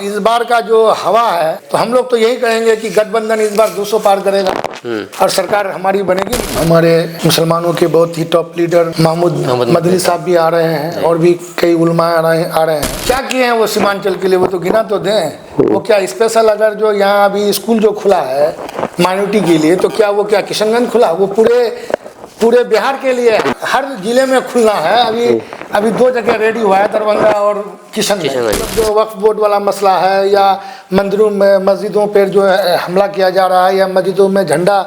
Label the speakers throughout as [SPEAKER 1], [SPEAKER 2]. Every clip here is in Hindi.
[SPEAKER 1] इस बार का जो हवा है तो हम लोग तो यही कहेंगे कि गठबंधन इस बार 200 पार करेगा और सरकार हमारी बनेगी। हमारे मुसलमानों के बहुत ही टॉप लीडर महमूद मदनी साहब भी आ रहे हैं और भी कई उलमा आ रहे हैं। क्या किए हैं वो सीमांचल के लिए, वो तो गिना तो दें। वो क्या स्पेशल, अगर जो यहाँ अभी स्कूल जो खुला है माइनॉरिटी के लिए, तो क्या वो क्या किशनगंज खुला, वो पूरे बिहार के लिए हर जिले में खुलना है। अभी 2 जगह रेडी हुआ है, दरभंगा और किशनगंज। जो वक्फ बोर्ड वाला मसला है या मंदिरों में मस्जिदों पर जो हमला किया जा रहा है या मस्जिदों में झंडा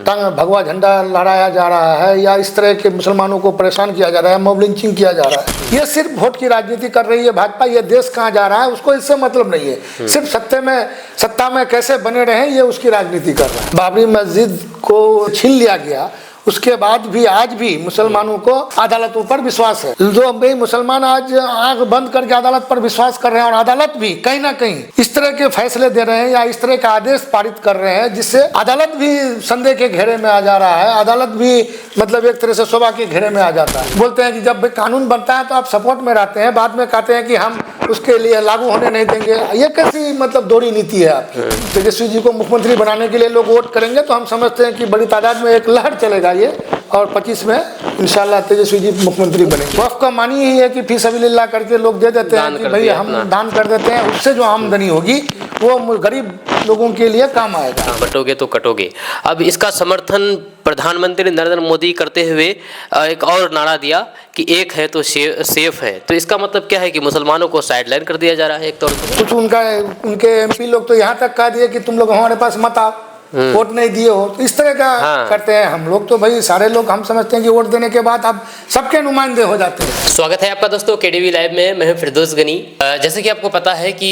[SPEAKER 1] भगवा झंडा लहराया जा रहा है या इस तरह के मुसलमानों को परेशान किया जा रहा है, मॉब लिंचिंग किया जा रहा है, ये सिर्फ वोट की राजनीति कर रही है भाजपा। ये देश कहाँ जा रहा है उसको इससे मतलब नहीं है। सिर्फ सत्ता में कैसे बने रहे ये उसकी राजनीति कर रहा है। बाबरी मस्जिद को छीन लिया गया, उसके बाद भी आज भी मुसलमानों को अदालतों पर विश्वास है। जो भाई मुसलमान आज आंख बंद करके अदालत पर विश्वास कर रहे हैं और अदालत भी कहीं ना कहीं इस तरह के फैसले दे रहे हैं या इस तरह का आदेश पारित कर रहे हैं जिससे अदालत भी संदेह के घेरे में आ जा रहा है। अदालत भी मतलब एक तरह से शोभा के घेरे में आ जाता है। बोलते हैं कि जब कानून बनता है तो आप सपोर्ट में रहते हैं, बाद में कहते हैं कि हम उसके लिए लागू होने नहीं देंगे। ये कैसी मतलब दोहरी नीति है आपकी। तेजस्वी जी को मुख्यमंत्री बनाने के लिए लोग वोट करेंगे तो हम समझते हैं कि बड़ी तादाद में एक लहर चलेगा ये, और 25 में इंशाल्लाह तेजस्वी जी मुख्यमंत्री बनेंगे। वक्फ का मानी ही है कि फी सबिलिल्लाह करके लोग दे देते हैं कि भाई हम दान कर देते हैं, उससे जो आमदनी होगी वो गरीब लोगों के लिए काम आएगा।
[SPEAKER 2] बटोगे तो कटोगे। अब इसका समर्थन प्रधानमंत्री नरेंद्र मोदी करते हुए एक और नारा दिया कि एक है तो सेफ है। तो इसका मतलब क्या है कि मुसलमानों को साइडलाइन कर दिया जा रहा है एक तौर पर।
[SPEAKER 1] कुछ उनके एमपी लोग तो यहाँ तक कह दिए कि तुम लोग हमारे पास मत आओ, वोट नहीं दिए हो, तो इस तरह का करते हैं। हम लोग तो भाई सारे लोग हम समझते हैं कि वोट देने के बाद अब सबके नुमाइंदे हो जाते हैं।
[SPEAKER 2] स्वागत है आपका दोस्तों केडीवी लाइव में। मैं हूं फिरदौस गनी। जैसे कि आपको पता है कि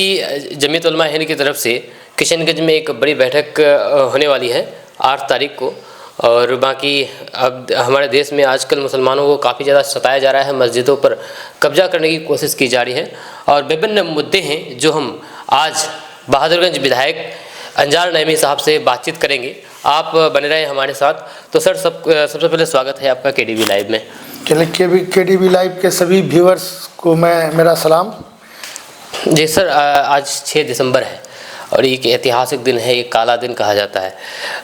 [SPEAKER 2] जमीयत उलमा हिंद की तरफ से किशनगंज में एक बड़ी बैठक होने वाली है 8 तारीख को। और बाकी अब हमारे देश में आजकल मुसलमानों को काफ़ी ज़्यादा सताया जा रहा है, मस्जिदों पर कब्जा करने की कोशिश की जा रही है और विभिन्न मुद्दे हैं जो हम आज बहादुरगंज विधायक अंजार नईमी साहब से बातचीत करेंगे। आप बने रहे हमारे साथ। तो सर सबसे पहले स्वागत है आपका केडीवी लाइव में।
[SPEAKER 1] चलिए केडीवी लाइव के सभी व्यूअर्स को मेरा सलाम।
[SPEAKER 2] जी सर, आज 6 दिसंबर है और एक ऐतिहासिक दिन है, एक काला दिन कहा जाता है।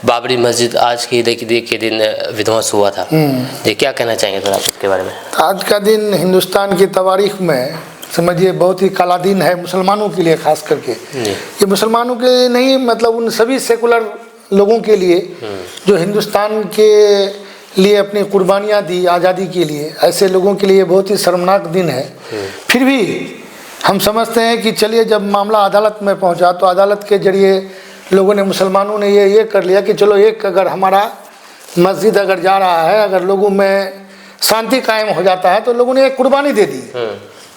[SPEAKER 2] बाबरी मस्जिद आज के दिन विध्वंस हुआ था। जी क्या कहना चाहेंगे सर आप इसके बारे में?
[SPEAKER 1] आज का दिन हिंदुस्तान की तारीख में समझिए बहुत ही काला दिन है मुसलमानों के लिए, खास करके ये मुसलमानों के लिए नहीं, मतलब उन सभी सेकुलर लोगों के लिए जो हिंदुस्तान के लिए अपनी कुर्बानियाँ दी आज़ादी के लिए, ऐसे लोगों के लिए बहुत ही शर्मनाक दिन है। फिर भी हम समझते हैं कि चलिए जब मामला अदालत में पहुंचा तो अदालत के जरिए लोगों ने, मुसलमानों ने ये कर लिया कि चलो एक अगर हमारा मस्जिद अगर जा रहा है, अगर लोगों में शांति कायम हो जाता है तो लोगों ने एक कुर्बानी दे दी।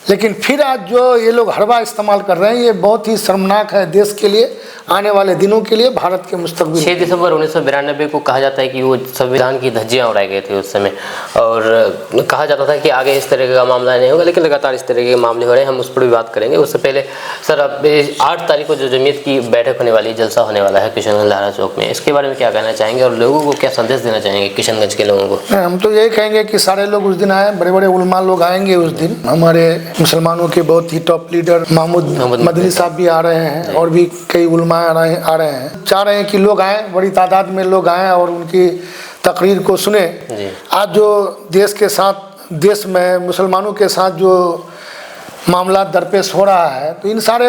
[SPEAKER 1] लेकिन फिर आज जो ये लोग हड़बा इस्तेमाल कर रहे हैं ये बहुत ही शर्मनाक है देश के लिए, आने वाले दिनों के लिए, भारत के मुस्तकबिल।
[SPEAKER 2] 6 दिसंबर 1992 को कहा जाता है कि वो संविधान की धज्जियाँ उड़ाए गए थे उस समय, और कहा जाता था कि आगे इस तरह का मामला नहीं होगा, लेकिन लगातार इस तरह के मामले हो रहे हैं। हम उस पर भी बात करेंगे। उससे पहले सर, अब 8 तारीख को जो जमीयत की बैठक होने वाली, जलसा होने वाला है किशनगंज लहरा चौक में, इसके बारे में क्या कहना चाहेंगे और लोगों को क्या संदेश देना चाहेंगे किशनगंज के लोगों को?
[SPEAKER 1] हम तो यही कहेंगे कि सारे लोग उस दिन आए, बड़े बड़े उलमा लोग आएंगे उस दिन। हमारे मुसलमानों के बहुत ही टॉप लीडर महमूद मदनी साहब भी आ रहे हैं और भी कई उलमा आ रहे हैं। चाह रहे हैं कि लोग आएँ, बड़ी तादाद में लोग आएँ और उनकी तकरीर को सुने। आज जो देश में मुसलमानों के साथ जो मामला दरपेश हो रहा है तो इन सारे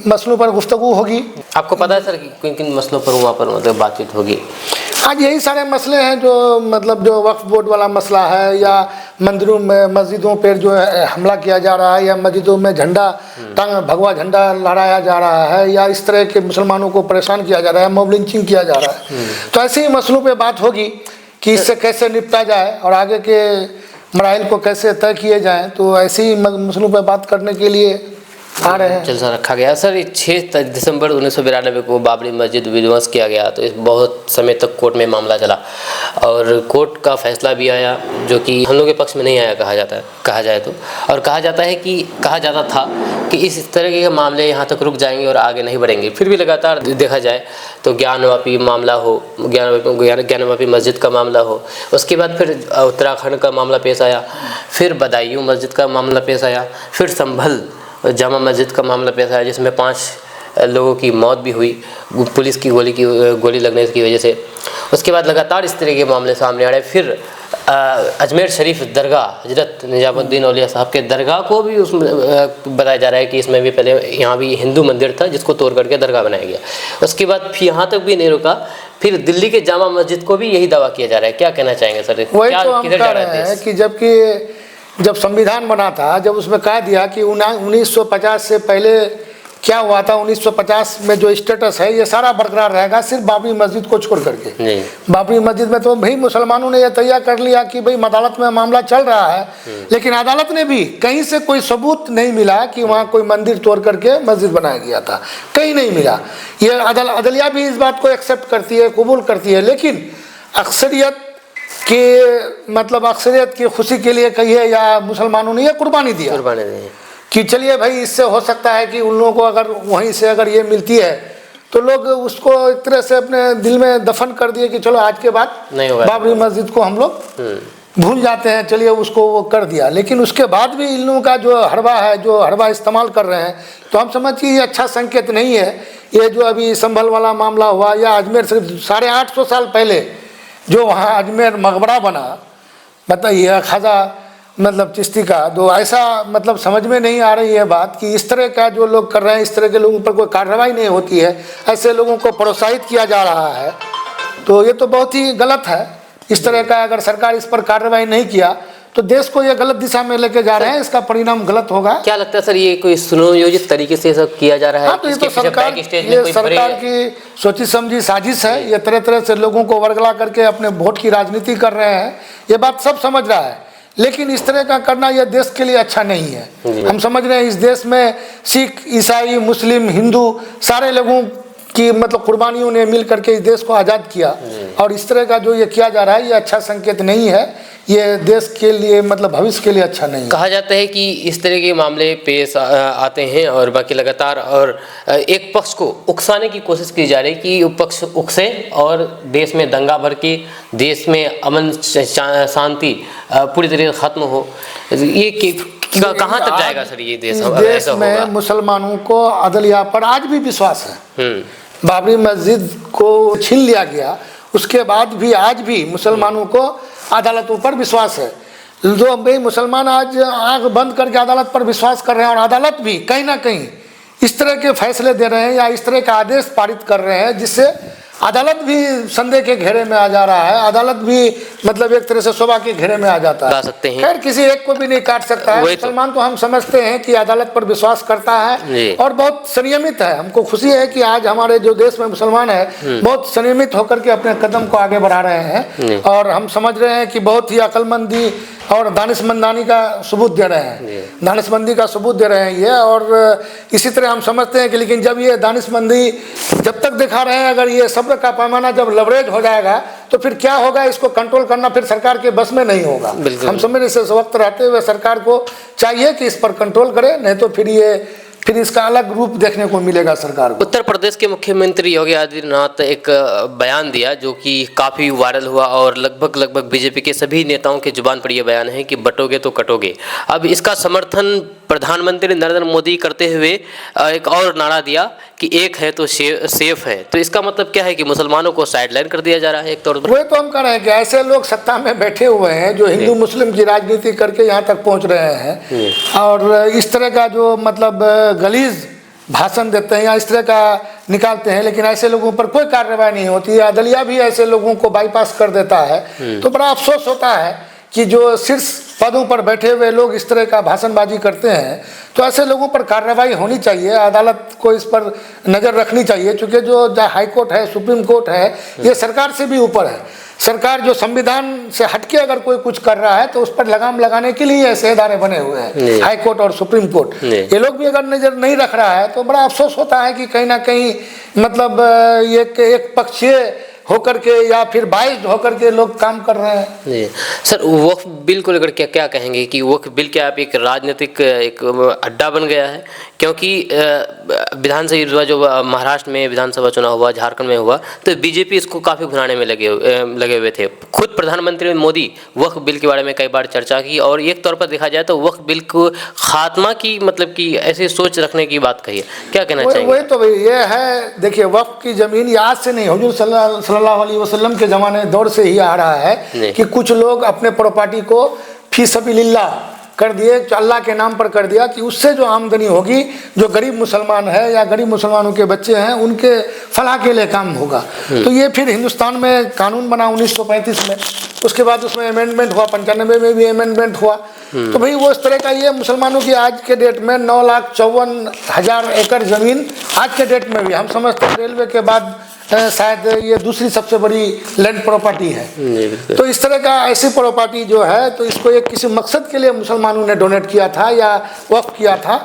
[SPEAKER 1] मसलों पर गुफ्तगू होगी।
[SPEAKER 2] आपको पता है सर कि किन किन मसलों पर वहाँ पर मतलब बातचीत होगी?
[SPEAKER 1] आज यही सारे मसले हैं जो मतलब जो वक्फ बोर्ड वाला मसला है या मंदिरों में मस्जिदों पर जो हमला किया जा रहा है या मस्जिदों में झंडा भगवा झंडा लहराया जा रहा है या इस तरह के मुसलमानों को परेशान किया जा रहा है, मॉब लिंचिंग किया जा रहा है। तो ऐसे ही मसलों पे बात होगी कि इससे कैसे निपटा जाए और आगे के मराइल को कैसे तय किए जाएँ। तो ऐसे ही मसलों पर बात करने के लिए आ रहे हैं।
[SPEAKER 2] जलसा रखा गया सर। 6 दिसंबर 1992 को बाबरी मस्जिद विध्वंस किया गया, तो इस बहुत समय तक कोर्ट में मामला चला और कोर्ट का फैसला भी आया जो कि हम लोग के पक्ष में नहीं आया कहा जाए तो। और कहा जाता था कि इस तरह के मामले यहाँ तक रुक जाएंगे और आगे नहीं बढ़ेंगे। फिर भी लगातार देखा जाए तो ज्ञानवापी मामला हो, ज्ञानवापी मस्जिद का मामला हो, उसके बाद फिर उत्तराखंड का मामला पेश आया, फिर बदायूं मस्जिद का मामला पेश आया, फिर संभल जामा मस्जिद का मामला पेश आया जिसमें 5 लोगों की मौत भी हुई पुलिस की गोली लगने की वजह से। उसके बाद लगातार इस तरह के मामले सामने आ रहे। फिर अजमेर शरीफ दरगाह हजरत निजामुद्दीन औलिया साहब के दरगाह को भी उसमें बताया जा रहा है कि इसमें भी पहले यहाँ भी हिंदू मंदिर था जिसको तोड़ करके दरगाह बनाया गया। उसके बाद फिर यहाँ तक भी नहीं रुका, फिर दिल्ली के जामा मस्जिद को भी यही दावा किया जा रहा है। क्या कहना चाहेंगे सर?
[SPEAKER 1] वही तो हम कह रहे हैं कि जब संविधान बना था, जब उसमें कहा दिया कि 1950 से पहले क्या हुआ था, 1950 में जो स्टेटस है ये सारा बरकरार रहेगा, सिर्फ बाबरी मस्जिद को छोड़ करके। बाबरी मस्जिद में तो भाई मुसलमानों ने यह तैयार कर लिया कि भाई अदालत में मामला चल रहा है, लेकिन अदालत ने भी कहीं से कोई सबूत नहीं मिला कि वहाँ कोई मंदिर तोड़ करके मस्जिद बनाया गया था, कहीं नहीं मिला। ये अदलिया भी इस बात को एक्सेप्ट करती है, कबूल करती है, लेकिन अक्सरियत की खुशी के लिए कहिए या मुसलमानों ने यह कुर्बानी दिया कि चलिए भाई इससे हो सकता है कि उन लोगों को अगर वहीं से अगर ये मिलती है तो लोग उसको एक तरह से अपने दिल में दफन कर दिए कि चलो आज के बाद बाबरी मस्जिद को हम लोग भूल जाते हैं, चलिए उसको वो कर दिया। लेकिन उसके बाद भी इन लोगों का जो हड़बा है, जो हड़बा इस्तेमाल कर रहे हैं, तो हम समझ कि ये अच्छा संकेत नहीं है। ये जो अभी संभल वाला मामला हुआ या अजमेर सिर्फ 850 साल पहले जो वहाँ अजमेर मकबरा बना, बताइए ख्वाजा चिश्ती का, तो ऐसा समझ में नहीं आ रही है बात कि इस तरह का जो लोग कर रहे हैं, इस तरह के लोगों पर कोई कार्रवाई नहीं होती है, ऐसे लोगों को प्रोत्साहित किया जा रहा है, तो ये तो बहुत ही गलत है। इस तरह का अगर सरकार इस पर कार्रवाई नहीं किया तो देश को ये गलत दिशा में लेके जा रहे हैं, इसका परिणाम गलत होगा।
[SPEAKER 2] क्या लगता है सर, ये कोई सुनियोजित तरीके से सब किया जा रहा है?
[SPEAKER 1] हाँ, तो ये तो सरकार की सोची समझी साजिश है। ये तरह तरह से लोगों को वर्गला करके अपने वोट की राजनीति कर रहे हैं, ये बात सब समझ रहा है, लेकिन इस तरह का करना यह देश के लिए अच्छा नहीं है। हम समझ रहे हैं इस देश में सिख, ईसाई, मुस्लिम, हिंदू सारे लोगों की कुर्बानियों ने मिल करके इस देश को आज़ाद किया, और इस तरह का जो ये किया जा रहा है ये अच्छा संकेत नहीं है, ये देश के लिए भविष्य के लिए अच्छा नहीं है।
[SPEAKER 2] कहा जाता है कि इस तरह के मामले पेश आते हैं और बाकी लगातार और एक पक्ष को उकसाने की कोशिश की जा रही है कि पक्ष उकसे और देश में दंगा भर के देश में अमन शांति पूरी तरह से खत्म हो। ये कहाँ तक जाएगा सर ये देश?
[SPEAKER 1] देश में मुसलमानों को अदलिया पर आज भी विश्वास है। बाबरी मस्जिद को छीन लिया गया, उसके बाद भी आज भी मुसलमानों को अदालतों पर विश्वास है। जो भाई मुसलमान आज आंख बंद करके अदालत पर विश्वास कर रहे हैं, और अदालत भी कहीं ना कहीं इस तरह के फैसले दे रहे हैं या इस तरह का आदेश पारित कर रहे हैं जिससे अदालत भी संदेह के घेरे में आ जा रहा है, अदालत भी एक तरह से शोभा के घेरे में आ जाता है। खैर किसी एक को भी नहीं काट सकता है। मुसलमान तो हम समझते हैं कि अदालत पर विश्वास करता है और बहुत संयमित है। हमको खुशी है कि आज हमारे जो देश में मुसलमान है बहुत संयमित होकर के अपने कदम को आगे बढ़ा रहे हैं, और हम समझ रहे हैं कि बहुत ही अक्लमंदी और दानिशमंदानी का सबूत दे रहे हैं, दानिशमंदी का सबूत दे रहे हैं ये। और इसी तरह हम समझते हैं कि लेकिन जब ये दानिशमंदी जब तक दिखा रहे हैं, अगर ये सब्र का पैमाना जब लवरेज हो जाएगा तो फिर क्या होगा, इसको कंट्रोल करना फिर सरकार के बस में नहीं होगा। हम समझ इस वक्त रहते हुए सरकार को चाहिए कि इस पर कंट्रोल करे, नहीं तो फिर इसका अलग रूप देखने को मिलेगा सरकार को।
[SPEAKER 2] उत्तर प्रदेश के मुख्यमंत्री योगी आदित्यनाथ एक बयान दिया जो कि काफ़ी वायरल हुआ, और लगभग बीजेपी के सभी नेताओं के जुबान पर यह बयान है कि बटोगे तो कटोगे। अब इसका समर्थन प्रधानमंत्री नरेंद्र मोदी करते हुए एक और नारा दिया कि एक है तो सेफ है। तो इसका मतलब क्या है कि मुसलमानों को साइडलाइन कर दिया जा रहा है एक तौर पर?
[SPEAKER 1] वही तो हम कह रहे हैं कि ऐसे लोग सत्ता में बैठे हुए हैं जो हिंदू मुस्लिम की राजनीति करके यहाँ तक पहुँच रहे हैं, और इस तरह का जो गलीज भाषण देते हैं या इस तरह का निकालते हैं, लेकिन ऐसे लोगों पर कोई कार्रवाई नहीं होती है। अदलिया भी ऐसे लोगों को बाईपास कर देता है। तो बड़ा अफसोस होता है कि जो शीर्ष पदों पर बैठे हुए लोग इस तरह का भाषणबाजी करते हैं, तो ऐसे लोगों पर कार्रवाई होनी चाहिए। अदालत को इस पर नज़र रखनी चाहिए, क्योंकि जो हाई कोर्ट है, सुप्रीम कोर्ट है, ये सरकार से भी ऊपर है। सरकार जो संविधान से हटके अगर कोई कुछ कर रहा है तो उस पर लगाम लगाने के लिए ऐसे इदारे बने हुए हैं, हाई कोर्ट और सुप्रीम कोर्ट। ये लोग भी अगर नज़र नहीं रख रहा है तो बड़ा अफसोस होता है कि कहीं ना कहीं एक पक्षीय होकर के या फिर बाइस्ड होकर के लोग काम कर रहे हैं।
[SPEAKER 2] जी सर, वक्फ बिल को लेकर क्या क्या कहेंगे कि वक्फ बिल क्या आप एक राजनीतिक एक अड्डा बन गया है? क्योंकि विधानसभा जो महाराष्ट्र में विधानसभा चुनाव हुआ, झारखंड में हुआ, तो बीजेपी इसको काफ़ी भुनाने में लगे हुए थे। खुद प्रधानमंत्री मोदी वक्फ बिल के बारे में कई बार चर्चा की और एक तौर पर देखा जाए तो वक्फ बिल को खात्मा की मतलब कि ऐसी सोच रखने की बात कही है, क्या कहना चाहेंगे?
[SPEAKER 1] वही तो ये है, देखिए वक्फ की ज़मीन आज से नहीं, हुजूर सल्लल्लाहु अलैहि वसल्लम के ज़माने दौर से ही आ रहा है कि कुछ लोग अपने प्रॉपर्टी को फी सबीलिल्लाह कर दिए, अल्लाह के नाम पर कर दिया कि उससे जो आमदनी होगी, जो गरीब मुसलमान है या गरीब मुसलमानों के बच्चे हैं उनके फलाह के लिए काम होगा। तो ये फिर हिंदुस्तान में कानून बना 1935 में, उसके बाद उसमें अमेंडमेंट हुआ, 95 में भी अमेंडमेंट हुआ। तो भाई वो इस तरह का ये मुसलमानों की आज के डेट में 9,54,000 एकड़ ज़मीन आज के डेट में भी हम समझते हैं रेलवे के बाद शायद ये दूसरी सबसे बड़ी लैंड प्रॉपर्टी है। तो इस तरह का ऐसी प्रॉपर्टी जो है, तो इसको एक किसी मकसद के लिए मुसलमानों ने डोनेट किया था या वक्फ किया था।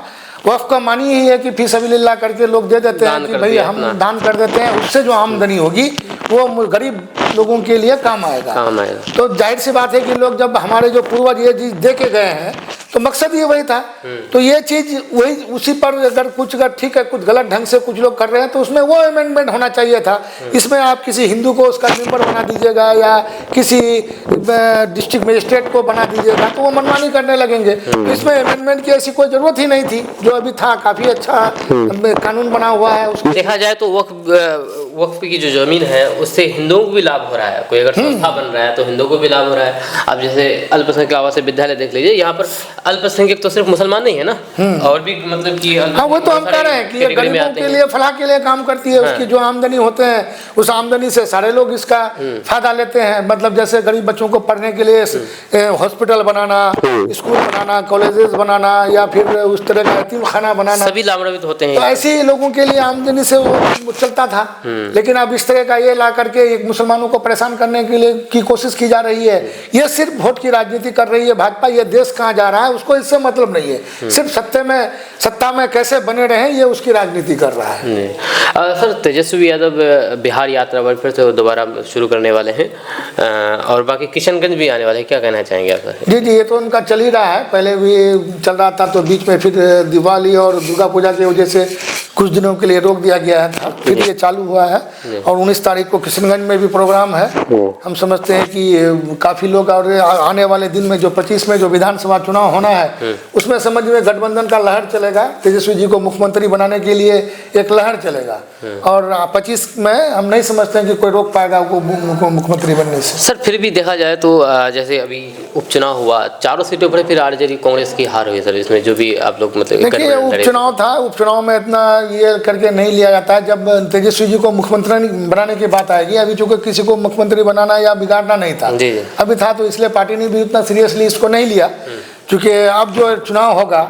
[SPEAKER 1] वक्फ का मानी ही है कि फी सबीलिल्लाह करके लोग दे देते हैं कि भाई हम दान कर देते हैं, उससे जो आमदनी होगी वो गरीब लोगों के लिए काम आएगा। तो जाहिर सी बात है कि लोग जब हमारे जो पूर्वज ये चीज़ दे के गए हैं तो मकसद ये वही था। तो ये चीज़ वही उसी पर अगर कुछ अगर ठीक है कुछ गलत ढंग से कुछ लोग कर रहे हैं तो उसमें वो अमेंडमेंट होना चाहिए था। इसमें आप किसी हिंदू को उसका मेंबर बना दीजिएगा या किसी डिस्ट्रिक्ट मजिस्ट्रेट को बना दीजिएगा तो वो मनमानी करने लगेंगे। तो इसमें अमेंडमेंट की ऐसी कोई ज़रूरत ही नहीं थी, जो अभी था काफ़ी अच्छा कानून बना हुआ है। उसको
[SPEAKER 2] देखा जाए तो वक्फ की जो ज़मीन है उससे हिंदुओं को भी लाभ हो रहा है। कोई अगर संस्था बन रहा है तो हिंदुओं को भी लाभ हो रहा है। अब जैसे अल्पसंख्यक आवासीय विद्यालय देख लीजिए, यहाँ पर अल्पसंख्यक तो सिर्फ मुसलमान नहीं है ना, और भी मतलब कि
[SPEAKER 1] हाँ वो तो हम कह रहे हैं कि ये गरीबों के लिए फलाह के लिए काम करती है। उसकी जो आमदनी होते हैं उस आमदनी से सारे लोग इसका फायदा लेते हैं। मतलब जैसे गरीब बच्चों को पढ़ने के लिए हॉस्पिटल बनाना, स्कूल बनाना, कॉलेजेस बनाना या फिर उस तरह का यतीम खाना बनाना,
[SPEAKER 2] सभी लाभान्वित होते हैं।
[SPEAKER 1] तो ऐसे ही लोगों के लिए आमदनी से वो चलता था। लेकिन अब इस तरह का ये ला करके एक मुसलमानों को परेशान करने के लिए की कोशिश की जा रही है। ये सिर्फ वोट की राजनीति कर रही है भाजपा। ये देश कहाँ जा रहा है उसको इससे मतलब नहीं है। सिर्फ सत्ता में कैसे बने रहे ये उसकी राजनीति कर रहा है।
[SPEAKER 2] सर, तेजस्वी यादव बिहार यात्रा पर फिर से दोबारा शुरू करने वाले हैं और बाकी किशनगंज भी आने वाले हैं, क्या कहना चाहेंगे आप?
[SPEAKER 1] जी ये तो उनका चल ही रहा है, पहले भी चल रहा था, तो बीच में फिर दिवाली और दुर्गा पूजा की वजह से कुछ दिनों के लिए रोक दिया गया था, फिर ये चालू हुआ है। और 19 तारीख को किशनगंज में भी प्रोग्राम है। हम समझते हैं कि काफ़ी लोग, और आने वाले दिन में जो 25 में जो विधानसभा चुनाव होना है उसमें समझ में गठबंधन का लहर चलेगा। तेजस्वी जी को मुख्यमंत्री बनाने के लिए एक लहर चलेगा और 25 में हम नहीं समझते हैं कि कोई रोक पाएगा उनको मुख्यमंत्री बनने से।
[SPEAKER 2] सर, फिर भी देखा जाए तो जैसे अभी उपचुनाव हुआ, चारों सीटों पर फिर आरजेडी कांग्रेस की हार हुई सर। इसमें जो भी आप लोग मतलब
[SPEAKER 1] देखिए उपचुनाव था, उपचुनाव में इतना ये करके नहीं लिया जाता है। जब तेजस्वी जी को मुख्यमंत्री बनाने की बात आएगी, अभी चूंकि किसी को मुख्यमंत्री बनाना या बिगाड़ना नहीं था, अभी था, तो इसलिए पार्टी ने भी उतना सीरियसली इसको नहीं लिया। क्योंकि अब जो चुनाव होगा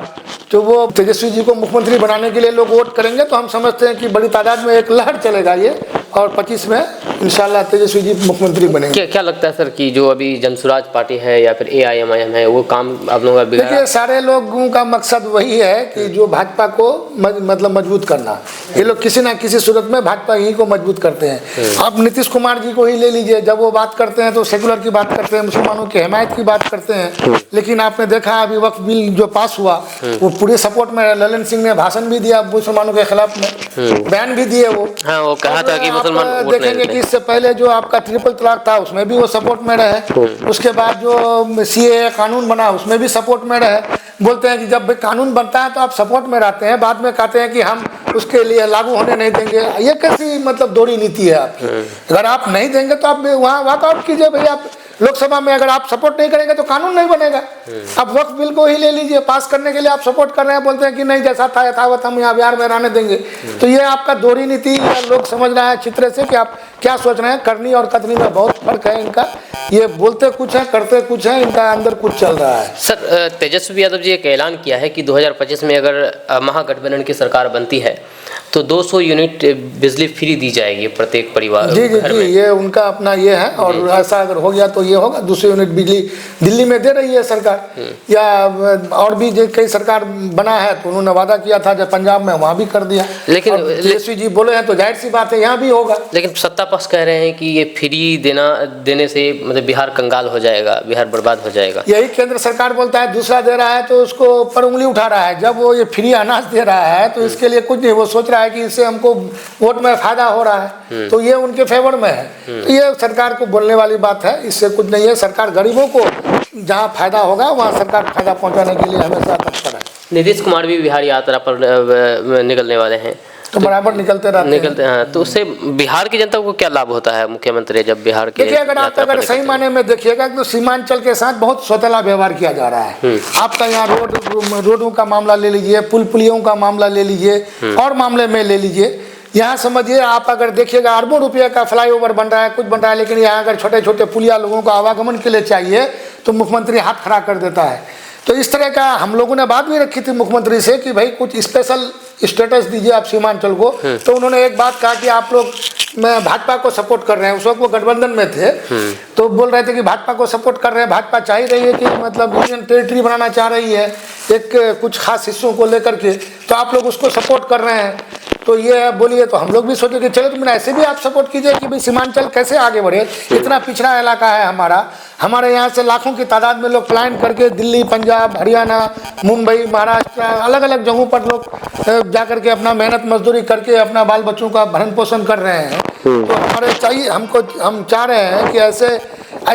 [SPEAKER 1] तो वो तेजस्वी जी को मुख्यमंत्री बनाने के लिए लोग वोट करेंगे, तो हम समझते हैं कि बड़ी तादाद में एक लहर चलेगा ये, और 25 में इंशाल्लाह तेजस्वी जी मुख्यमंत्री बनेंगे।
[SPEAKER 2] क्या लगता है सर कि जो अभी जनसुराज पार्टी है या फिर AIMIM है वो काम आप लोगों का बिगाड़ा?
[SPEAKER 1] देखिए सारे लोगों का मकसद वही है कि जो भाजपा को मतलब मजबूत करना। ये लोग किसी ना किसी सूरत में भाजपा ही को मजबूत करते हैं। आप नीतीश कुमार जी को ही ले लीजिए, जब वो बात करते हैं तो सेकुलर की बात करते हैं, मुसलमानों की हिमायत की बात करते हैं। लेकिन आपने देखा अभी वक्फ बिल जो पास हुआ वो पूरे सपोर्ट में, ललन सिंह ने भाषण भी दिया मुसलमानों के खिलाफ में, बयान भी दिए वो।
[SPEAKER 2] हाँ, वो कहा था कि मुसलमान
[SPEAKER 1] देखेंगे कि इससे पहले जो आपका ट्रिपल तलाक था उसमें भी वो सपोर्ट में रहे। उसके बाद जो CAA कानून बना उसमें भी सपोर्ट में रहे। बोलते हैं कि जब कानून बनता है तो आप सपोर्ट में रहते हैं, बाद में कहते हैं कि हम उसके लिए लागू होने नहीं देंगे। ये कैसी मतलब दोहरी नीति है आपकी? अगर आप नहीं देंगे तो आप वहाँ वॉकआउट कीजिए भाई। आप लोकसभा में अगर आप सपोर्ट नहीं करेंगे तो कानून नहीं बनेगा। अब वक्फ बिल को ही ले लीजिए, पास करने के लिए आप सपोर्ट कर रहे हैं, बोलते हैं कि नहीं जैसा था यथावत हम यहाँ बिहार में रहने देंगे। तो ये आपका दोहरी नीति, लोग समझ रहे हैं चित्र से कि आप क्या सोच रहे हैं। करनी और कथनी में बहुत फर्क है इनका। ये बोलते कुछ है, करते कुछ है, इनका अंदर कुछ चल रहा है।
[SPEAKER 2] सर, तेजस्वी यादव जी एक ऐलान किया है कि 2025 में अगर महागठबंधन की सरकार बनती है तो 200 यूनिट बिजली फ्री दी जाएगी प्रत्येक परिवार
[SPEAKER 1] जी जी
[SPEAKER 2] घर
[SPEAKER 1] जी,
[SPEAKER 2] में।
[SPEAKER 1] ये उनका अपना ये है। और ऐसा अगर हो गया तो ये होगा 200 यूनिट बिजली दिल्ली में दे रही है सरकार, या और भी जो कई सरकार बना है तो उन्होंने वादा किया था जब पंजाब में, वहाँ भी कर दिया।
[SPEAKER 2] लेकिन
[SPEAKER 1] तेजस्वी जी बोले हैं तो जाहिर सी बात है यहाँ भी होगा।
[SPEAKER 2] लेकिन सत्ता पक्ष कह रहे हैं कि ये फ्री देने से मतलब बिहार कंगाल हो जाएगा, बिहार बर्बाद हो जाएगा।
[SPEAKER 1] यही केंद्र सरकार बोलता है दूसरा दे रहा है तो उसको पर उंगली उठा रहा है। जब वो ये फ्री अनाज दे रहा है तो इसके लिए कुछ नहीं, वो सोच रहा है कि इससे हमको वोट में फायदा हो रहा है, तो ये उनके फेवर में है। तो ये सरकार को बोलने वाली बात है, इससे कुछ नहीं है। सरकार गरीबों को जहाँ फायदा होगा वहाँ सरकार फायदा पहुँचाने के लिए हमेशा तत्पर है।
[SPEAKER 2] नीतीश कुमार भी बिहार यात्रा पर निकलने वाले हैं,
[SPEAKER 1] तो बराबर निकलते रहते
[SPEAKER 2] हैं। तो उससे बिहार की जनता को क्या लाभ होता है? मुख्यमंत्री जब बिहार के
[SPEAKER 1] देखिए, अगर आप अगर सही माने में देखिएगा तो सीमांचल के साथ बहुत सौतेला व्यवहार किया जा रहा है। आपका यहाँ रोडों का मामला ले लीजिए, पुल पुलियों का मामला ले लीजिए, और मामले में ले लीजिए। यहाँ समझिए आप अगर देखिएगा अरबों रुपये का फ्लाईओवर बन रहा है, कुछ बन रहा है, लेकिन यहाँ अगर छोटे छोटे पुलिया लोगों को आवागमन के लिए चाहिए तो मुख्यमंत्री हाथ खड़ा कर देता है। तो इस तरह का हम लोगों ने बात भी रखी थी मुख्यमंत्री से कि भाई कुछ स्पेशल स्टेटस दीजिए आप सीमांचल को। तो उन्होंने एक बात कहा कि आप लोग भाजपा को सपोर्ट कर रहे हैं। उस वक्त वो गठबंधन में थे, तो बोल रहे थे कि भाजपा को सपोर्ट कर रहे हैं, भाजपा चाह रही है कि मतलब यूनियन टेरिटरी बनाना चाह रही है एक कुछ खास हिस्सों को लेकर के, तो आप लोग उसको सपोर्ट कर रहे हैं। तो ये बोलिए, तो हम लोग भी सोचे कि चलो तुमने ऐसे भी आप सपोर्ट कीजिए कि भाई सीमांचल कैसे आगे बढ़े। इतना पिछड़ा इलाका है हमारे यहाँ से लाखों की तादाद में लोग पलायन करके दिल्ली, पंजाब, हरियाणा, मुंबई, महाराष्ट्र, अलग अलग जगहों पर लोग जाकर के अपना मेहनत मजदूरी करके अपना बाल बच्चों का भरण पोषण कर रहे हैं। तो हमारे चाहिए, हम चाह रहे हैं कि ऐसे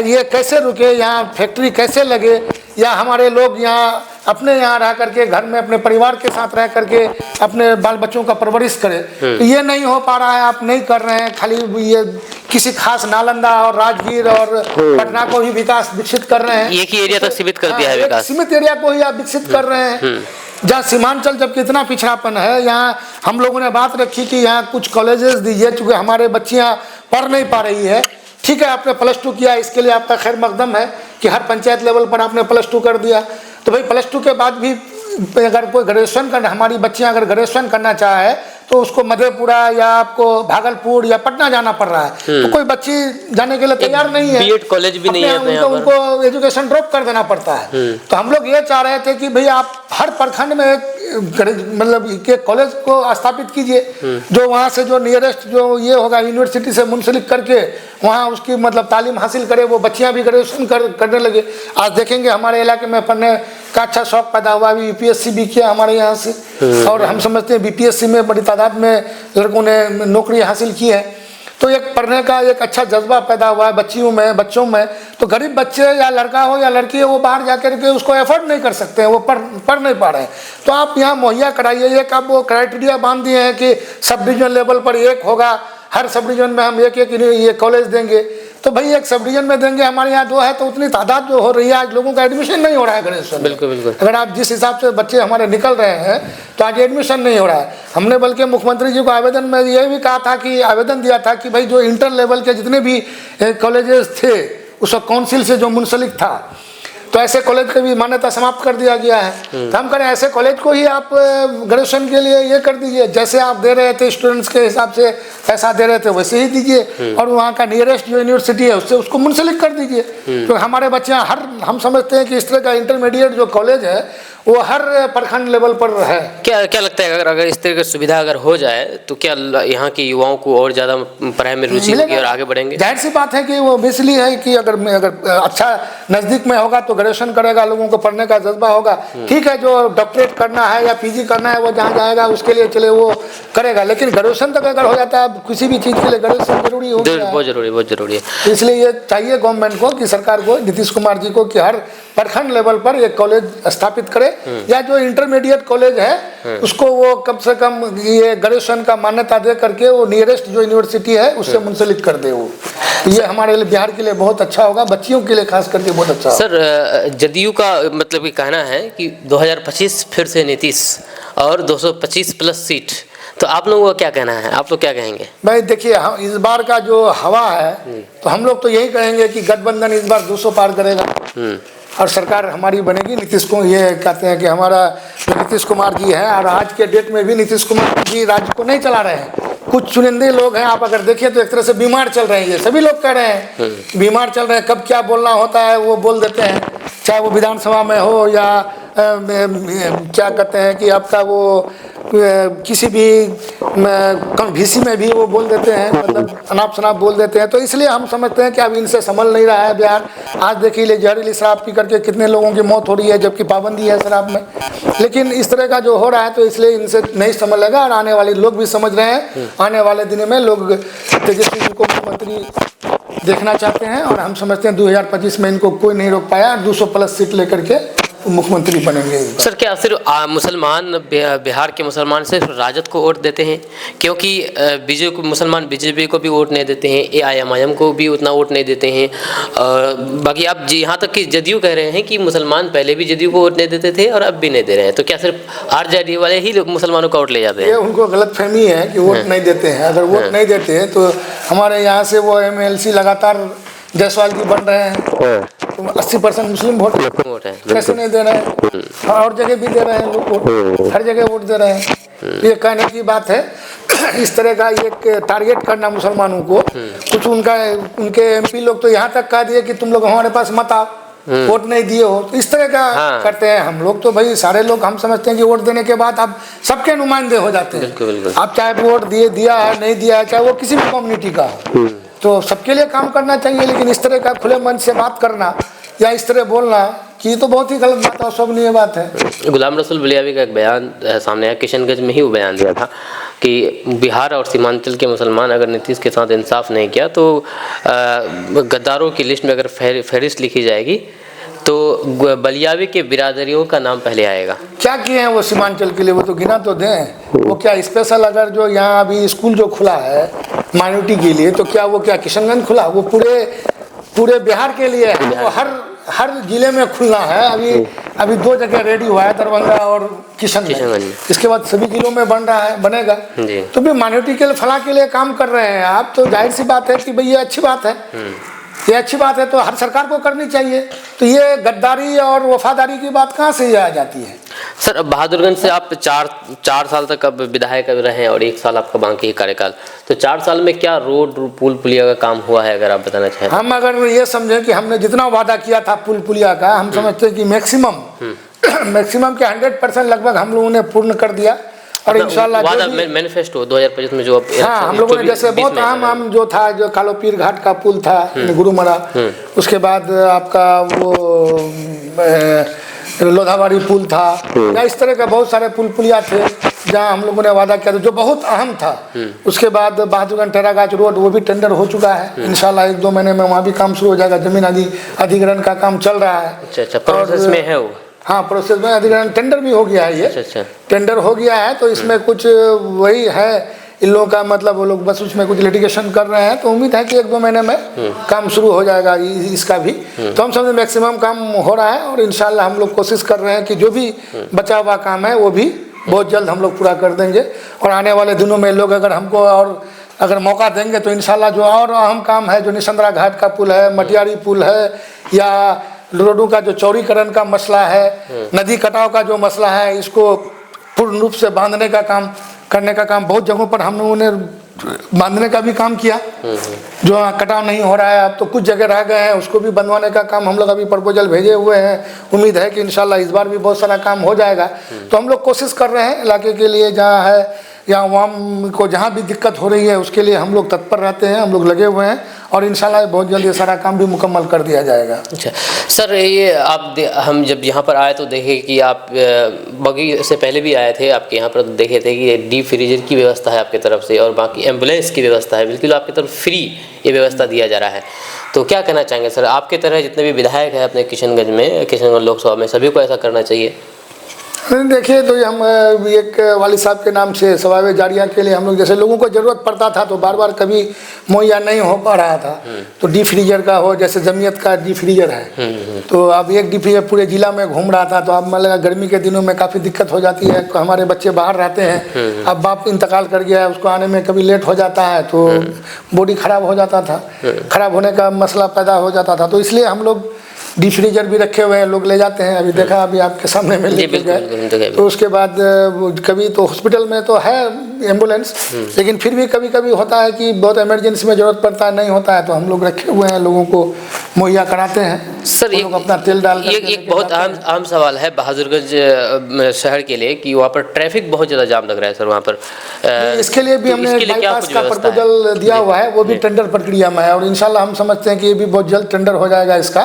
[SPEAKER 1] ये कैसे रुके, यहाँ फैक्ट्री कैसे लगे, या हमारे लोग यहाँ अपने यहाँ रह करके घर में अपने परिवार के साथ रह करके अपने बाल बच्चों का परवरिश करें। तो ये नहीं हो पा रहा है, आप नहीं कर रहे हैं। खाली ये किसी खास नालंदा और राजगीर और पटना को ही विकसित कर रहे हैं,
[SPEAKER 2] एक ही एरिया तक सीमित कर दिया है विकास,
[SPEAKER 1] सीमित एरिया को ही आप विकसित कर रहे हैं। जहाँ सीमांचल जब कितना पिछड़ापन है, यहाँ हम लोगों ने बात रखी कि यहाँ कुछ कॉलेजेस दीजिए, चूँकि हमारे बच्चियाँ पढ़ नहीं पा रही है। ठीक है, आपने +2 किया, इसके लिए आपका खैर मकदम है कि हर पंचायत लेवल पर आपने +2 कर दिया। तो भाई +2 के बाद भी अगर कोई ग्रेजुएशन करना, हमारी बच्चियां अगर ग्रेजुएशन करना चाहे तो उसको मधेपुरा या आपको भागलपुर या पटना जाना पड़ रहा है। तो कोई बच्ची जाने के लिए तैयार नहीं है,
[SPEAKER 2] बीएड कॉलेज भी नहीं है,
[SPEAKER 1] उनको एजुकेशन ड्रॉप कर देना पड़ता है। तो हम लोग ये चाह रहे थे कि भाई आप हर प्रखंड में मतलब के कॉलेज को स्थापित कीजिए, जो वहाँ से जो नियरेस्ट जो ये होगा यूनिवर्सिटी से मुंसलिक करके वहाँ उसकी मतलब तालीम हासिल करे, वो बच्चियाँ भी ग्रेजुएशन करने लगे। आज देखेंगे हमारे इलाके में पढ़ने का अच्छा शौक पैदा हुआ, अभी यूपीएससी भी किया हमारे यहाँ से, और हम समझते हैं बीपीएससी में बड़ी तादाद में लड़कों ने नौकरी हासिल की है। तो एक पढ़ने का एक अच्छा जज्बा पैदा हुआ है बच्चों में। तो गरीब बच्चे या लड़का हो या लड़की हो, वो बाहर जाकर के उसको एफर्ड नहीं कर सकते हैं, वो पढ़ नहीं पा रहे हैं। तो आप यहाँ मुहैया कराइए। एक आप वो क्राइटेरिया बांध दिए हैं कि सब डिवीजन लेवल पर एक होगा, हर सब डिवीजन में हम एक ये कॉलेज देंगे। तो भाई एक सब डिवीजन में देंगे, हमारे यहाँ 2 है, तो उतनी तादाद जो हो रही है, आज लोगों का एडमिशन नहीं हो रहा है ग्रेजुएशन।
[SPEAKER 2] बिल्कुल बिल्कुल।
[SPEAKER 1] अगर आप जिस हिसाब से बच्चे हमारे निकल रहे हैं तो आज एडमिशन नहीं हो रहा है। हमने बल्कि मुख्यमंत्री जी को आवेदन में ये भी कहा था कि आवेदन दिया था कि भाई जो इंटर लेवल के जितने भी कॉलेजेस थे उस काउंसिल से जो मुंसलिक था, तो ऐसे कॉलेज की भी मान्यता समाप्त कर दिया गया है। तो हम करें ऐसे कॉलेज को ही आप ग्रेजुएशन के लिए ये कर दीजिए, जैसे आप दे रहे थे स्टूडेंट्स के हिसाब से पैसा दे रहे थे वैसे ही दीजिए, और वहाँ का नियरेस्ट जो यूनिवर्सिटी है उससे उसको मुंसलिक कर दीजिए। तो हमारे बच्चे हम समझते हैं कि इस तरह का इंटरमीडिएट जो कॉलेज है वो हर प्रखंड लेवल पर है।
[SPEAKER 2] क्या लगता है अगर इस तरह की सुविधा अगर हो जाए तो क्या यहाँ के युवाओं को और ज़्यादा पढ़ाई में रुचि होगी और आगे बढ़ेंगे?
[SPEAKER 1] जाहिर सी बात है कि वो बेसिकली है कि अगर अच्छा नज़दीक में होगा तो ग्रेजुएशन करेगा, लोगों को पढ़ने का जज्बा होगा। ठीक है, जो डॉक्टरेट करना है या पीजी करना है वो जहाँ जाएगा उसके लिए चले वो करेगा, लेकिन ग्रेजुएशन तक अगर हो जाता है किसी भी चीज़ के लिए ग्रेजुएशन जरूरी हो गया है।
[SPEAKER 2] बहुत जरूरी है।
[SPEAKER 1] इसलिए ये चाहिए गवर्नमेंट को कि सरकार को, नीतीश कुमार जी को, कि हर प्रखंड लेवल पर एक कॉलेज स्थापित करे, या जो इंटरमीडिएट कॉलेज है उसको वो कम से कम ये ग्रेजुएशन का मान्यता दे करके वो नियरेस्ट जो यूनिवर्सिटी है उससे मुंसलिक कर दे। वो ये हमारे लिए बिहार के लिए बहुत अच्छा होगा, बच्चियों के लिए खास करके बहुत अच्छा।
[SPEAKER 2] सर, जदयू का मतलब ये कहना है कि 2025 फिर से नीतीश और 225 प्लस सीट, तो आप लोगों का क्या कहना है? आप लोग क्या कहेंगे?
[SPEAKER 1] भाई देखिए, हम इस बार का जो हवा है तो हम लोग तो यही कहेंगे कि गठबंधन इस बार 200 पार करेगा और सरकार हमारी बनेगी। नीतीश को ये कहते हैं कि हमारा नीतीश कुमार जी हैं, और आज के डेट में भी नीतीश कुमार जी राज्य को नहीं चला रहे हैं। कुछ चुनिंदे लोग हैं, आप अगर देखिए तो एक तरह से बीमार चल रहे हैं। ये सभी लोग कह रहे हैं बीमार चल रहे हैं, कब क्या बोलना होता है वो बोल देते हैं, चाहे वो विधानसभा में हो या क्या कहते हैं कि आपका वो किसी भी घीसी में भी वो बोल देते हैं, मतलब अनाप शनाप बोल देते हैं। तो इसलिए हम समझते हैं कि अब इनसे संभल नहीं रहा है बिहार। आज देखिए जहरीली शराब पी करके कितने लोगों की मौत हो रही है, जबकि पाबंदी है शराब में। लेकिन इस तरह का जो हो रहा है तो इसलिए इनसे नहीं संभलेगा, और आने वाले लोग भी समझ रहे हैं। आने वाले दिनों में लोग तेजस्वी जी को मुख्यमंत्री देखना चाहते हैं, और हम समझते हैं 2025 में इनको कोई नहीं रोक पाया, 200+ सीट लेकर के मुख्यमंत्री बनेंगे।
[SPEAKER 2] सर क्या सिर्फ मुसलमान बिहार के मुसलमान सिर्फ राजद को वोट देते हैं? क्योंकि मुसलमान बीजेपी को भी वोट नहीं देते हैं, AIMIM को भी उतना वोट नहीं देते हैं। बाकी आप जी यहाँ तक कि जदयू कह रहे हैं कि मुसलमान पहले भी जदयू को वोट नहीं देते थे और अब भी नहीं दे रहे हैं, तो क्या सिर्फ RJD वाले ही मुसलमानों का वोट ले जाते हैं?
[SPEAKER 1] ये उनको गलतफहमी है कि वोट नहीं देते हैं। अगर वोट नहीं देते हैं तो हमारे यहाँ से वो MLC लगातार जायसवाल जी बन रहे हैं, 80% मुस्लिम वोट है, कैसे नहीं दे रहे हैं? और जगह भी दे रहे हैं लोग वोट, हर जगह वोट दे रहे हैं। ये कहने की बात है। इस तरह का एक टारगेट करना मुसलमानों को, कुछ उनके MP लोग तो यहाँ तक कह दिए कि तुम लोग हमारे पास मत आओ, वोट नहीं दिए हो, तो इस तरह का करते हैं। हम लोग तो भाई सारे लोग हम समझते हैं कि वोट देने के बाद आप सबके नुमाइंदे हो जाते हैं। आप चाहे वोट दिया है नहीं दिया है, चाहे वो किसी भी कम्युनिटी का हो, तो सबके लिए काम करना चाहिए। लेकिन इस तरह का खुले मन से बात करना या इस तरह बोलना कि ये तो बहुत ही गलत बात है, अशोभनीय बात है।
[SPEAKER 2] गुलाम रसूल बलियावी का एक बयान सामने आया, किशनगंज में ही वो बयान दिया था कि बिहार और सीमांचल के मुसलमान अगर नीतीश के साथ इंसाफ नहीं किया तो गद्दारों की लिस्ट में अगर फहरिस्त लिखी जाएगी तो बलियावी के बिरादरियों का नाम पहले आएगा।
[SPEAKER 1] क्या किए हैं वो सीमांचल के लिए, वो तो गिना तो दें। वो क्या स्पेशल अगर जो यहाँ अभी स्कूल जो खुला है माइनॉरिटी के लिए, तो क्या वो क्या किशनगंज खुला? वो पूरे बिहार के लिए है, वो हर जिले में खुलना है। अभी 2 जगह रेडी हुआ है, दरभंगा और किशनगंज। इसके बाद सभी जिलों में बनेगा। तो भी माइनॉरिटी के लिए फलाह के लिए काम कर रहे हैं आप, तो जाहिर सी बात है कि भाई ये अच्छी बात है। ये अच्छी बात है तो हर सरकार को करनी चाहिए। तो ये गद्दारी और वफादारी की बात कहाँ से आ जाती है?
[SPEAKER 2] सर बहादुरगंज से आप 4 साल तक अब विधायक रहे हैं और 1 साल आपका बाकी है कार्यकाल, तो 4 साल में क्या रोड पुल पुलिया का काम हुआ है, अगर आप बताना चाहें?
[SPEAKER 1] हम अगर ये समझें कि हमने जितना वादा किया था पुल पुलिया का, हम समझते हैं कि मैक्सिमम के 100% लगभग हम लोगों ने पूर्ण कर दिया। और इंशाल्लाह
[SPEAKER 2] मैनिफेस्टो 2025 में जो
[SPEAKER 1] हाँ हम लोगों ने जैसे बहुत आम जो था, जो कालोपीर घाट का पुल था गुरुमरा, उसके बाद आपका वो लोधावाड़ी पुल था, या इस तरह का बहुत सारे पुल पुलिया थे जहाँ हम लोगों ने वादा किया था जो बहुत अहम था। उसके बाद बहादुरगंज टेरागाछ रोड वो भी टेंडर हो चुका है। इंशाल्लाह 1-2 महीने में वहाँ भी काम शुरू हो जाएगा। जमीन अधिग्रहण का काम चल रहा है।
[SPEAKER 2] अच्छा, प्रोसेस में है वो?
[SPEAKER 1] हाँ, प्रोसेस में अधिग्रहण टेंडर भी हो गया है। ये टेंडर हो गया है, तो इसमें कुछ वही है इन लोगों का, मतलब वो लोग बस उसमें कुछ लिटिगेशन कर रहे हैं। तो उम्मीद है कि 1-2 महीने में काम शुरू हो जाएगा इसका भी। तो हम समझे मैक्सिमम काम हो रहा है, और इंशाल्लाह हम लोग कोशिश कर रहे हैं कि जो भी बचा हुआ काम है वो भी बहुत जल्द हम लोग पूरा कर देंगे। और आने वाले दिनों में लोग अगर हमको और अगर मौका देंगे तो इंशाल्लाह जो और अहम काम है, जो निशंद्रा घाट का पुल है, मटियारी पुल है, या रोडों का जो चौड़ीकरण का मसला है, नदी कटाव का जो मसला है, इसको पूर्ण रूप से बांधने का काम करने का काम बहुत जगहों पर हम लोगों ने बांधने का भी काम किया। जो कटाव नहीं हो रहा है अब तो कुछ जगह रह गए हैं, उसको भी बंधवाने का काम हम लोग अभी प्रपोजल भेजे हुए हैं। उम्मीद है कि इंशाल्लाह इस बार भी बहुत सारा काम हो जाएगा। तो हम लोग कोशिश कर रहे हैं इलाके के लिए, जहाँ है या आवाम को जहाँ भी दिक्कत हो रही है उसके लिए हम लोग तत्पर रहते हैं, हम लोग लगे हुए हैं, और इंशाल्लाह बहुत जल्द ये सारा काम भी मुकम्मल कर दिया जाएगा।
[SPEAKER 2] अच्छा सर, ये हम जब यहाँ पर आए तो देखे कि आप बगी से पहले भी आए थे, आपके यहाँ पर देखे थे कि डीप फ्रीजर की व्यवस्था है आपकी तरफ से, और बाकी एम्बुलेंस की व्यवस्था है, बिल्कुल आपकी तरफ फ्री ये व्यवस्था दिया जा रहा है। तो क्या कहना चाहेंगे सर, आपके तरह जितने भी विधायक हैं अपने किशनगंज लोकसभा में, सभी को ऐसा करना चाहिए?
[SPEAKER 1] देखिए, तो हम एक वाली साहब के नाम से सवावे जारिया के लिए हम लोग, जैसे लोगों को ज़रूरत पड़ता था तो बार बार कभी मुहैया नहीं हो पा रहा था, तो डी फ्रीजर का हो, जैसे जमीयत का डी फ्रीजर है, तो अब एक डी फ्रीजर पूरे जिला में घूम रहा था। तो अब मान लगा गर्मी के दिनों में काफ़ी दिक्कत हो जाती है, हमारे बच्चे बाहर रहते हैं, अब बाप इंतकाल कर गया है, उसको आने में कभी लेट हो जाता है, तो बॉडी ख़राब हो जाता था, ख़राब होने का मसला पैदा हो जाता था। तो इसलिए हम लोग डीप फ्रीजर भी रखे हुए हैं, लोग ले जाते हैं। अभी देखा, अभी आपके सामने में लेके गए। तो उसके बाद कभी तो हॉस्पिटल में तो है एम्बुलेंस, लेकिन फिर भी कभी कभी होता है कि बहुत इमरजेंसी में जरूरत पड़ता है, नहीं होता है तो हम लोग रखे हुए हैं, लोगों को मुहैया कराते हैं।
[SPEAKER 2] सर
[SPEAKER 1] लोग अपना तेल डाल
[SPEAKER 2] एक बहुत आम सवाल है बहादुरगंज शहर के लिए कि वहाँ पर ट्रैफिक बहुत ज़्यादा जाम लग रहा है सर वहाँ पर।
[SPEAKER 1] इसके लिए भी हमने बाईपास का प्रपोजल दिया हुआ है, वो भी टेंडर प्रक्रिया में है और इंशाल्लाह हम समझते हैं कि ये भी बहुत जल्द टेंडर हो जाएगा इसका।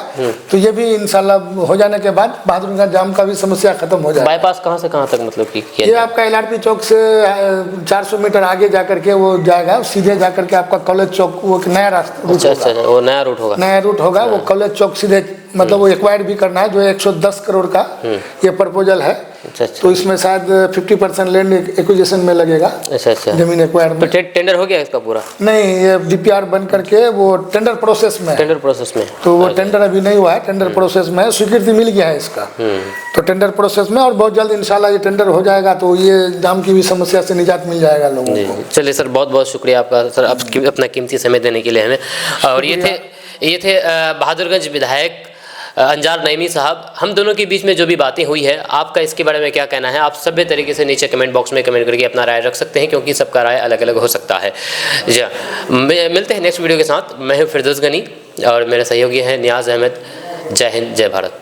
[SPEAKER 1] तो ये भी इंशाल्लाह हो जाने के बाद बहादुरगंज जाम का भी समस्या खत्म हो जाएगा।
[SPEAKER 2] बाईपास कहाँ से कहाँ तक मतलब कि
[SPEAKER 1] ये आपका LRP चौक से 400 मीटर आगे जाकर के वो जाएगा, सीधे जाकर के आपका कॉलेज चौक, वो एक नया रास्ता।
[SPEAKER 2] अच्छा, वो नया रूट होगा।
[SPEAKER 1] नया रूट होगा, वो कॉलेज चौक सीधे, मतलब वो एक्वायर भी करना है, जो 110 करोड़ का ये प्रपोजल है।
[SPEAKER 2] अच्छा।
[SPEAKER 1] तो इसमें शायद 50% लैंड एक्विजिशन में लगेगा।
[SPEAKER 2] अच्छा,
[SPEAKER 1] जमीन एक्वायर में।
[SPEAKER 2] तो टेंडर हो गया इसका पूरा?
[SPEAKER 1] नहीं, ये DPR बन करके वो टेंडर प्रोसेस में।
[SPEAKER 2] टेंडर प्रोसेस में?
[SPEAKER 1] तो वो टेंडर अभी नहीं हुआ है, टेंडर प्रोसेस में है, स्वीकृति मिल गया है इसका। तो टेंडर प्रोसेस में, और बहुत जल्द इंशाल्लाह ये टेंडर हो जाएगा, तो ये जाम की भी समस्या से निजात मिल जाएगा लोगों को।
[SPEAKER 2] चलिए सर, बहुत बहुत शुक्रिया आपका सर, अपना कीमती समय देने के लिए हमें। और ये थे बहादुरगंज विधायक अंजार नईमी साहब। हम दोनों के बीच में जो भी बातें हुई है, आपका इसके बारे में क्या कहना है, आप सभ्य तरीके से नीचे कमेंट बॉक्स में कमेंट करके अपना राय रख सकते हैं, क्योंकि सबका राय अलग अलग हो सकता है। जी, मिलते हैं नेक्स्ट वीडियो के साथ। मैं हूँ फिरदौस गनी और मेरे सहयोगी हैं नियाज़ अहमद। जय हिंद, जय भारत।